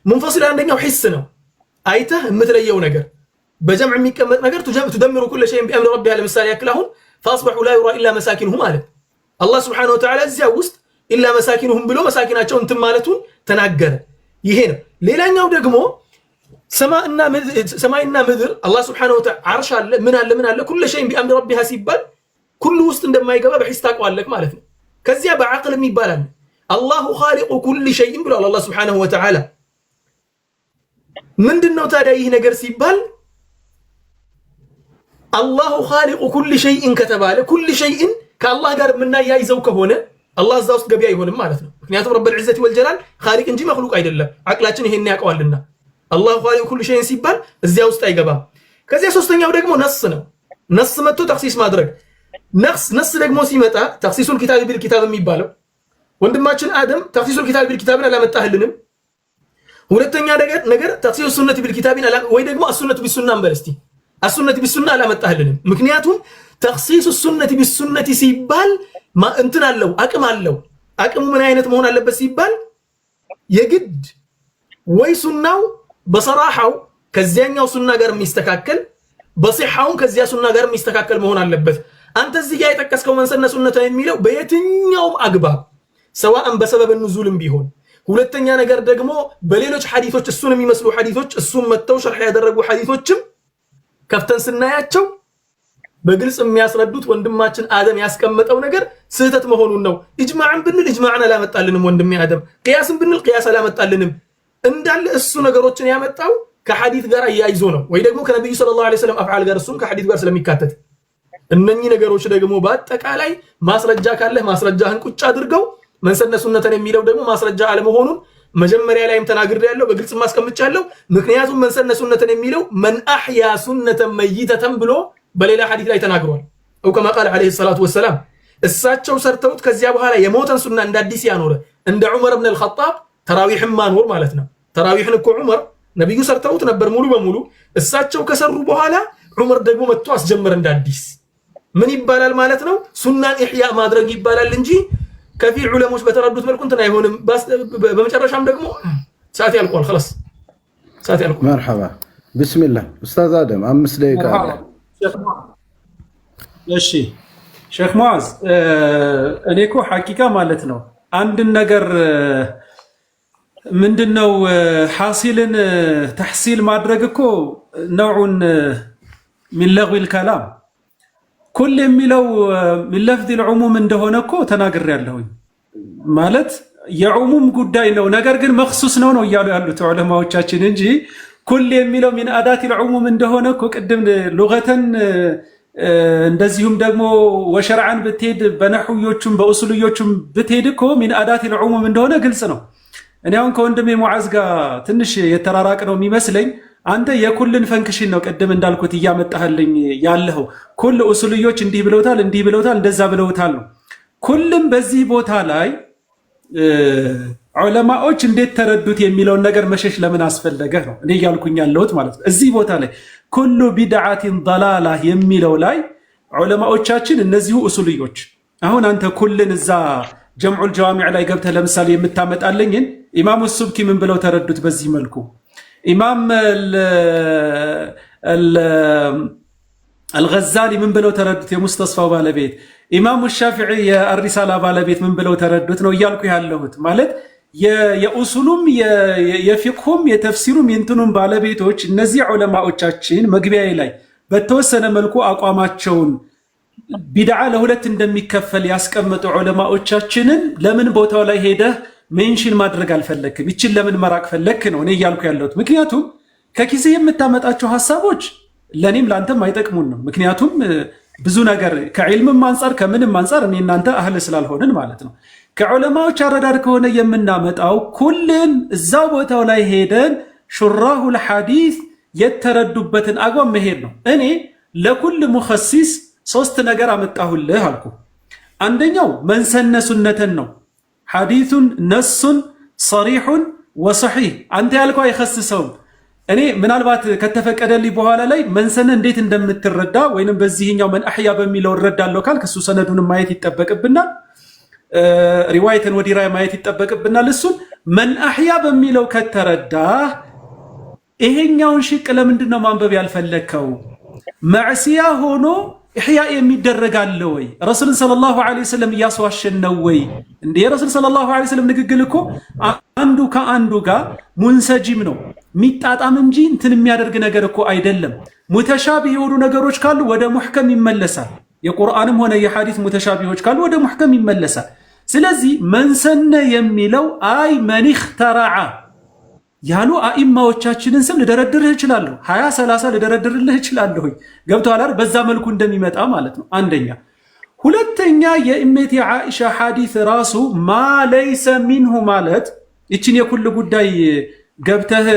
منفصل عندنا حس ነው አይተህ የምትለየው ነገር በጀምዕ የሚቀመጥ ነገር تدمر كل شيء بأمر ربها ለምሳሌ ያክል አሁን فاصبحوا لا يرى الا مساكنهم ማለት الله سبحانه وتعالى እዚያ ውስጥ ኢላ መሳኪንሁም ብሎ መሳኪናቸው እንትን ማለቱን ተናገረ። ይሄ ነው። ሌላኛው ደግሞ ሰማይና ምድር አላህ Subhanahu Wa Ta'ala አርሽ አለ ምን አለ ኩሉ ሸይን ቢአምር ረቢሃ ሲባል ኩሉ ውስጥ እንደማይገባ በሂስ ታውቃለህ ማለት ነው። ከዚያ በአቅል የሚባላል አላሁ ኻሊቁ ኩሉ ሸይን ብሎ አላህ Subhanahu Wa Ta'ala ምንድነው ታዲያ ይህ ነገር ሲባል አላሁ ኻሊቁ ኩሉ ሸይን ከተባለ ኩሉ ሸይን ከአላህ ጋር የምናያይዘው ከሆነ الله እዛ ውስጥ ገቢ አይሆንም ማለት ነው። ምክንያቱም ረብ العزة والجلال خالق እንጂ መخلوق አይደለም። አቅላችን ይሄን ያውቀዋልና الله خالق كل شيء ሲባል እዚያ ውስጥ አይገባም። ከዚያ ሶስተኛው ደግሞ ነስ ነው። ነስ መጥቶ ተክሲስ ማድረግ ነስ ደግሞ ሲመጣ ተክሲሱል ኪታብ ቢልኪታብ የሚባለው ወንድማችን አደም ተክሲሱል ኪታብ ቢልኪታብን አላመጣህልንም። ሁለተኛ ነገር ተክሲሱ ሱነት ቢልኪታብን ወይ ደግሞ አሱነት ቢሱና እንበለስቲ አሱነት ቢሱና አላመጣህልንም። ምክንያቱም ተክሲሱ ሱነት ቢሱነት ሲባል ما انتنا አለው አቅም አለው አቅሙ ምን አይነት መሆን አለበት ሲባል የግድ ወይ ሱናው በሰራሐው ከዚያኛው ሱና ጋር የሚስተካከል በሲሐው ከዚያ ሱና ጋር የሚስተካከል መሆን አለበት። አንተ እዚህ ጋር የጠቀስከው መንሰነ ሱነታ የሚለው በየትኛውም አግባብ ሰዋን በሰበብ ንዙልም ቢሆን ሁለተኛ ነገር ደግሞ በሌሎች ሐዲሶች እሱን የሚመስሉ ሐዲሶች እሱን መተው ሸርህ ያደረጉ ሐዲሶችም ከፍተን ስናያቸው በግልጽ የሚያስረዱት ወንድማችን አደም ያስቀመጠው ነገር ስህተት መሆኑን ነው። ኢጅማዕን ብንል ኢጅማዕን አላመጣልንም ወንድሜ አደም፣ ቅያስን ብንል ቅያስ አላመጣልንም። እንዳለ እሱ ነገሮችን ያመጣው ከሐዲስ ጋር አያይዞ ነው ወይ ደግሞ ከነብዩ ሰለላሁ ዐለይሂ ወሰለም አፍዓል ጋር እሱም ከሐዲስ ጋር ስለሚካተት እነኚህ ነገሮች ደግሞ በአጠቃላይ ማስረጃ ካለ ማስረጃህን ቁጭ አድርገው መንሰነ ሱነተን የሚለው ደግሞ ማስረጃ አለመሆኑን መጀመሪያ ላይም ተናግሬያለሁ፣ በግልጽ ማስቀምጫለሁ። ምክንያቱም መንሰነ ሱነተን የሚለው መን አህያ ሱነተን መይተተን ብሎ በሌላ ሐዲስ ላይ ተናግሯል። او كما قال عليه الصلاه والسلام እሳቸው ሰርተውት ከዚያ በኋላ የሞተን ሱና እንደ አዲስ ያኖረ እንደ ዑመር ኢብኑ አልኸጣብ ተራዊህን ማኖር ማለት ነው። ተራዊህን እኮ ዑመር ነብዩ ሰርተውት ነበር ሙሉ በሙሉ እሳቸው ከሰሩ በኋላ ዑመር ደግሞ መጥቶ አስጀመረ እንደ አዲስ። ምን ይባላል ማለት ነው? ሱናን ኢህያ ማድረግ ይባላል እንጂ ከፊል ዑለሞች በተረዱት መልኩ እንትን አይሆንም። በመጨረሻም ደግሞ ሰዓት ያልቋል خلاص ሰዓት ያልቋል። مرحبا بسم الله استاذ ادم 5 دقيقه እሺ ሼክ ሙአዝ እኔ እኮ ሐቂቃ ማለት ነው አንድ ነገር ምንድነው ሐሲልን ተህሲል ማድረግ እኮ ነውዑን من لغو الكلام كل የሚለው من لفظ العموم እንደሆነ እኮ ተናግሬያለሁኝ። ማለት የዑሙም ጉዳይ ነው፣ ነገር ግን መخصوص ነው እያሉ ያሉት ዑለማዎቻችን እንጂ ኩል የሚለው من አዳት العموم እንደሆነ እኮ ቅድም ሉገተን እንደዚሁም ደግሞ ወሸርዓን ብትሄድ በነህዮቹም በኡሱልዮቹም ብትሄድ እኮ من አዳት العموم እንደሆነ ግልጽ ነው። እኔ አሁን ከወንድሜ ሙዓዝ ጋር ትንሽ የተራራቅ ነው የሚመስለኝ። አንተ የኩልን ፈንክሽን ነው ቅድም እንዳልኩት እያመጣህልኝ ያለው። ኩል ኡሱልዮች እንዲህ ብለውታል እንደዛ ብለውታል ነው። ኩልም በዚህ ቦታ ላይ ዑለማዎች እንዴት ተረዱት የሚለውን ነገር መሸሽ ለምን አስፈለገ ነው እኔ እያልኩኝ ያለሁት ማለት ነው። እዚህ ቦታ ላይ ኩሉ ቢድዓቲን ضላላ የሚለው ላይ ዑለማዎቻችን እነዚሁ ኡሱልዮች አሁን አንተ ኩልን እዛ ጀምዑል ጀዋሚዕ ላይ ገብተህ ለምሳሌ የምታመጣልኝን ኢማሙ ሱብኪ ምን ብለው ተረዱት በዚህ መልኩ ኢማም አልገዛሊ ምን ብለው ተረዱት የሙስጠስፋው ባለቤት ኢማሙ ሻፊዒ የአሪሳላ ባለቤት ምን ብለው ተረዱት ነው እያልኩ ያለሁት። ማለት የኡሱሉም የፊቅሁም የተፍሲሩም የእንትኑም ባለቤቶች እነዚህ ዑለማዎቻችን መግቢያ ላይ በተወሰነ መልኩ አቋማቸውን ቢድዓ ለሁለት እንደሚከፈል ያስቀመጡ ዑለማዎቻችንን ለምን ቦታው ላይ ሄደህ ሜንሽን ማድረግ አልፈለክም? ይችን ለምን መራቅ ፈለክ ነው እኔ እያልኩ ያለሁት። ምክንያቱም ከኪሴ የምታመጣቸው ሐሳቦች ለኔም ላንተም አይጠቅሙን ነው። ምክንያቱም ብዙ ነገር ከዕልምም አንፃር ከምንም አንፃር እኔ እናንተ አህል ስላልሆንን ማለት ነው። ከዑለማዎች አረዳድ ከሆነ የምናመጣው ኩልን እዛው ቦታው ላይ ሄደን ሹራሁል ሐዲስ የተረዱበትን አግባብ መሄድ ነው። እኔ ለኩል ሙኸሲስ 3 ነገር አመጣሁልህ አልኩ። አንደኛው መንሰነ ሱነተን ነው። ሐዲሱን ነሱን ሰሪሑን ወሰሒህ አንተ ያልከው አይኸስሰውም። እኔ ምናልባት ከተፈቀደልኝ በኋላ ላይ መንሰነ እንዴት እንደምትረዳ ወይንም በዚህኛው መን አህያ በሚለው እረዳለሁ ካልክ እሱ ሰነዱን ማየት ይጠበቅብናል። ሪዋየተን ወዲራያ ማየት ይጠበቅብናል። እሱን መን አህያ በሚለው ከተረዳ ይሄኛውን ሽቅ ለምንድን ነው ማንበብ ያልፈለግከው? መዕሲያ ሆኖ ኢሕያ የሚደረግ አለ ወይ? ረሱልን ሰለላሁ ዐለይሂ ወሰለም እያስዋሸን ነው ወይ? እንደ የረሱል ሰለላሁ ዐለይሂ ወሰለም ንግግር እኮ አንዱ ከአንዱ ጋር ሙንሰጂም ነው ሚጣጣም እንጂ እንትን የሚያደርግ ነገር እኮ አይደለም። ሙተሻቢህ የሆኑ ነገሮች ካሉ ወደ ሙሕከም ይመለሳል። የቁርአንም ሆነ የሐዲስ ሙተሻቢሆች ካሉ ወደ ሙሕከም ይመለሳል። ስለዚህ መንሰነ የሚለው አይ መን ኢኽተረዐ ያሉ አኢማዎቻችንን ስም ልደረድርህ እችላለሁ። 20 30 ልደረድርልህ እችላለሁ። ገብቶሃል አይደል? በዛ መልኩ እንደሚመጣ ማለት ነው። አንደኛ። ሁለተኛ የእመቴ ዓኢሻ ሐዲስ ራሱ ማ ለይሰ ሚንሁ ማለት ይችን የኩል ጉዳይ ገብተህ